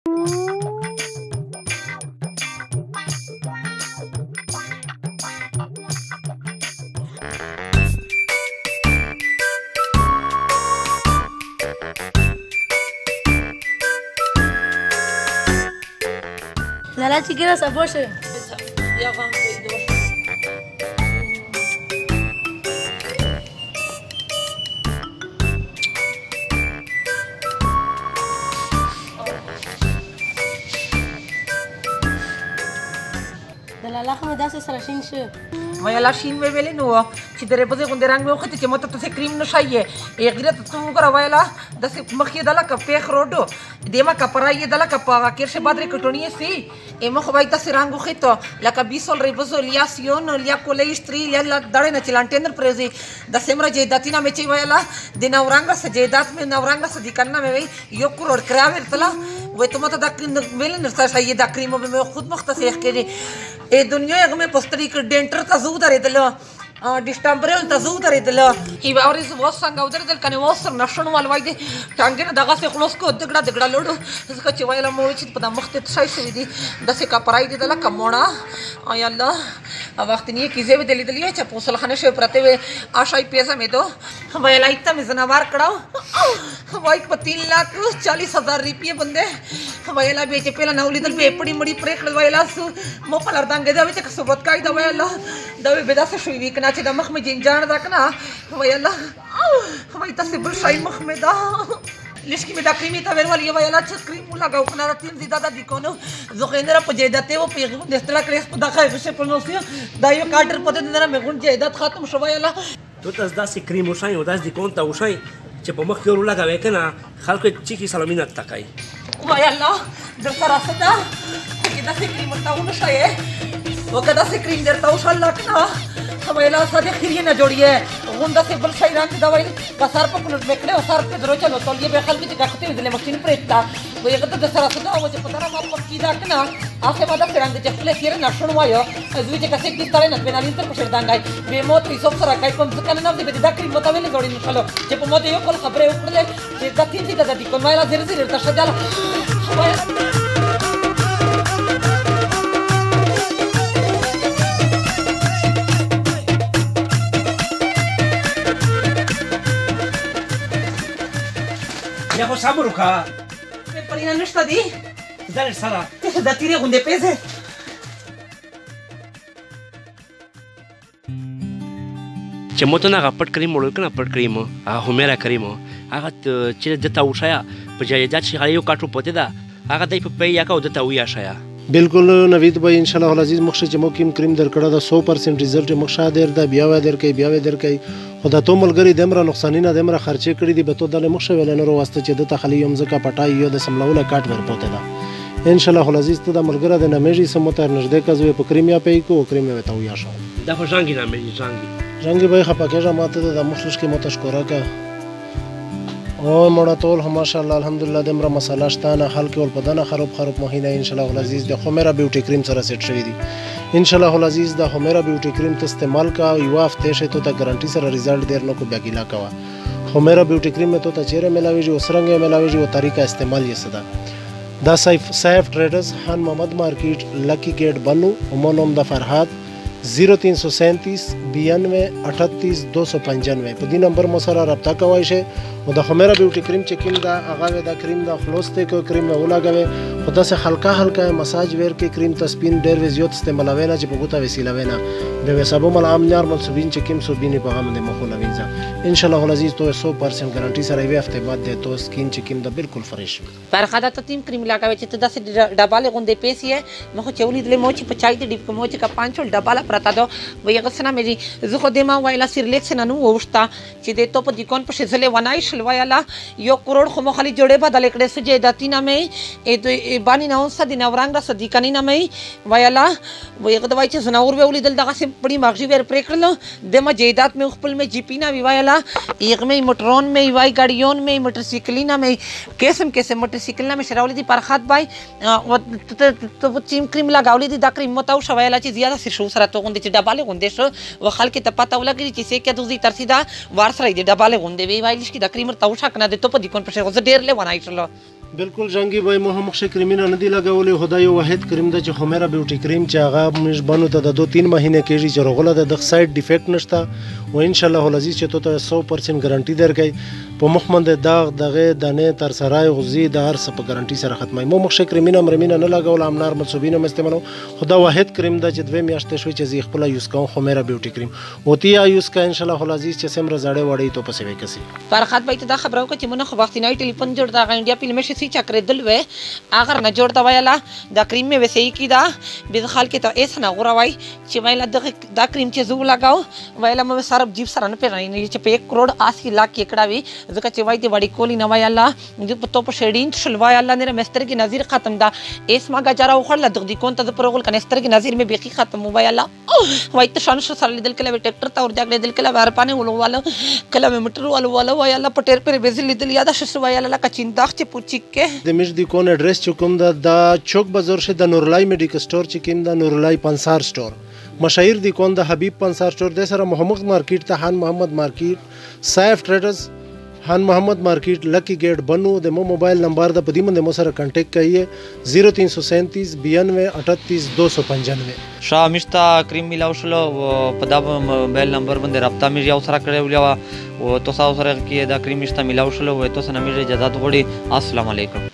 لالا چې ګیره سبو شه یا غام پیدا د لالا خو مې داسې سره شین شه ویلا شین مې ویلې نو چې درې بځې غوندې رنګ مې وخته چې ماته ته کریم نه شایې غیرت ته وګوره ویلا داسې مخ یې دله که پیخ روډو دیما کپرا یې دله که په کیرشه بادرې کټونی سي ایمه خو وای داسې رنګ وخته لکه بیسول ریبزو لیا سیون لیا کولیستری لیا دړې نه چلانټینر پرېزي د سیمره جیداتینا مې چې ویلا د نورانګ سجیدات مې نورانګ سدی کنه مې وی یو کروڑ کرا ورتلا وای ته ماته دا ویل نه شایې دا کریم مې خود مختص کړي ای دنیا هغه مې پستری ک ډینټر ته زو درېدل ډیسټمبرل ته زو درېدل هی باورې زه اوس څنګه ودرېدل کنه اوس سر نشون ول وای دي ټانګې نه دغه څه خلاص کو دګړه لوړو ځکه چې وایله مو چې په مخ ته شای شوی دي داسې کپړای دي دله کمونه آی الله وخت نه کیږي به دلیدلې چې په وصلخانه شو پرته وي آشای پیسه مې دو وایله ایته مې زنوار کړو وای په 3,40,000 روپیه بندے وایله به چې پهلا نو لیدل به پړی مړی پرې کړل وایله مو په لردانګې دا چې ثبوت کای دا وایله دا به داسې شوی وی کنه چې د مخ مې جنجان دا کنه وایله وای تاسو بل شای مخ مې دا لشکی مې دا کریمي ته ورول یو وایله چې کریم لګاو کنه را تین زیاده د کوونو زه خندره په جیدته و پیغام د استلا کریس په دغه څه پرنوسیو دا یو کارډر پته نه مې غون جیدت ختم شو وایله تو تاسو داسې کریم وشای او داسې کوم ته وشای چې په مخ کې ور لګاوې کنه خلکو چې کی سلامینت تکای وایله د سره ستا چې داسې کریم ته ونشای وکدا سے کریم درتا وشال لکنه ویلا ساده خیری نه جوړیه غونډه سے بل شای رنگ دا ویل کسر په پلوټ میکړه او سر په درو چلو تولې به خلک چې غخته دې ماشين پرېتا وي هغه د سره ستا او چې پتره ما پکی دا کنه هغه ما د رنگ چې خپل خیر نه شون وایو دوی چې کسه کې ستاره نه بنالین تر پښه دانګای به موت یې څوک سره کای کوم ځکه نه دې دا کریم متویل جوړی نشلو چې په موت یو کول خبره وکړله چې دا تیزی دا دې کومه لا زیر زیر تر شجاله یا خو صبر وکړه مې پرینا نشته دی دا لږ سره ته دا تیرې غوندې پیسې چې مو ته نه هغه پټ کریم وړل که نه پټ کریم هغه همیره کریم هغه چې دته وښیه په جایداد چې هغه یو کاټو پوتې ده هغه دی په پی یاکه او دته ویاشایه بالکل نوید بھائی انشاءالله العزیز مخ چې مو کیم کریم درکړه دا 100% ریزلټ مخ شاده در بیا و درکې بیا و درکې خدا ته ملګری دمره نقصانی نه دمره خرچې کړې دي به تو د مخ شویل نه واسطه چې د تخلی یم زکه پټای یو د سملاوله کاټ ور پوتې ده انشاءالله العزیز ته د ملګری د نمېږي سموتر نږدې کزوې په کریم یا پې کو کریم وته ویا شو دا خو ژانګي نامې ژانګي ژانګي به خپکه ماته د مخلص کې متشکره کا او مړه ټول ماشاءالله الحمدلله دمره مساله شتانه خلک ول بدنه خراب مهینه ان شاء الله العزیز د خمیره بیوټی کریم سره سیټ شوی دی ان شاء الله العزیز د خمیره بیوټی کریم ته استعمال کا یو هفته شه ته ګارانټي سره ریزلټ دیر نو کو بیا ګیلا کا خمیره بیوټی کریم ته چیرې ملاویږي او سرنګ ملاویږي او طریقہ استعمال یې صدا دا سیف ټریډرز خان محمد مارکیټ لکی گیٹ بنو مونوم د فرهاد 0337 92 38 295 په دې نمبر مو سره رابطه کوئ شئ او د خمیره بیوټی کریم چې کوم دا هغه دا کریم دا خلاصته کو کریم نه ولګوي خو داسې هلکا مساج ویر کې کریم تسپین ډېر زیات استعمالوي نه چې په ګوته وسیله وینا به حسابو مل عام نارمل سوبین چې کوم سوبینه په غو باندې مخونه وینځه ان شاء الله العزیز تو 100% ګارانټي سره وي هفته بعد ده تو سکین چې کوم دا بالکل فریش فرخه ته تیم کریم لګاوي چې ته داسې ډباله غوندې پیسې مخ چولې دلې مو چې په چای دې ډیپ کوم چې کا پانچول ډباله پرتا دو وي هغه سره مې زه خو دې ما وایلا سیرلیکس نه نو وښتا چې دې ته په دکان په شزلې ونای شل وایلا یو کروڑ خو مخالي جوړه بدل کړې سجې داتینا مې ای بانی نه اوس د نورانګ را صدیقانی نه مې وایلا وي هغه دوای چې زناور به ولیدل دغه سم پړی ماغجی ور پرې کړل د ما جیدات مې خپل مې جی پی نه وایلا یغ مې موټرون مې وای ګاډیون مې موټرسایکلینا مې قسم موټرسایکلنا مې شراولې دي پرخات بای او ته چیم کریم لګاولې دي دا کریم متاو شوایلا چې زیاده سر شو سره ته غوندې چې ډباله غوندې شو وخل کې ته پتا ولګی چې څه کې دوزي ترسیدا وار سره دې ډباله غوندې وی وایلیش کې دا کریم تاو شک نه دې ته په دې کون په شه ډېر له ونای شلو بالکل جنگي بای مو هم مخ کریمینه نه دی لګولې خدای یو واحد کریم د چې همیرا بیوټي کریم چې هغه مش بنو ته د 2-3 مهینه کېږي چې رغله د سایډ ډیفیکټ نشته او ان شاء الله العزیز چې ته 100% ګارانټي درکې په مخ باندې داغ دغه دانه تر سرای غزي د هر څه په ګارانټي سره ختمای مو مخ کریمینه مرمینه نه لګول ام نارمل صوبینه مستعملو خدا واحد کریم د چې 2 میاشتې شوي چې زی خپل یوز کوم همیرا بیوټي کریم او تیا یوز کا ان شاء الله العزیز چې سم رزاړې وړي ته پسې وکسي فرحت بای ته دا خبرو کو چې مونږ خو وخت نه ټلیفون جوړ دا انډیا فلم شي چکر دل وې اگر نه جوړ دا ویلا دا کریم مې وسې کی دا به خال کې ته ایس نه غوړوي چې ویلا دا کریم چې زو لگاو ویلا مې سره جیب سره نه پیرای نه چې په 1 کروڑ 80 लाख کې کړاوي ځکه چې وای دې وړي کولی نه ویلا دې په تو په شیډین شلوا الله نه مستر کې نظیر ختم دا ایس ما گجرا وخړل دغ دې کون ته پروګل کنيستر کې نظیر مې بيخي ختم ویلا وای ته شان سره لیدل کله ټریکټر ته ور ځګړې دل کله ور پانه ولواله کله مټر ولواله ویلا پټیر پر بزل لیدل یاد شس ویلا کچینداخ چې پوچی کې د مش دی کون ایڈریس چکم دا چوک بازار شه د نورلای میډیکل سٹور چکم دا نورلای پنسار سٹور مشاهیر دی کون د حبیب پنسار سٹور د سره محمد مارکیټ ته خان محمد مارکیټ سیف ټریډرز خان محمد مارکیټ لکی گیٹ بنو د مو موبایل نمبر د پدیمن د مو سره کانټیکټ کړئ 0337 92 38 295 شاه مشتا کریم ملاو شلو په دا موبایل نمبر باندې رابطه مې یو سره کړی ولیا او تاسو سره کې دا کریم مشتا ملاو شلو او تاسو نه مې اجازه غوړي السلام علیکم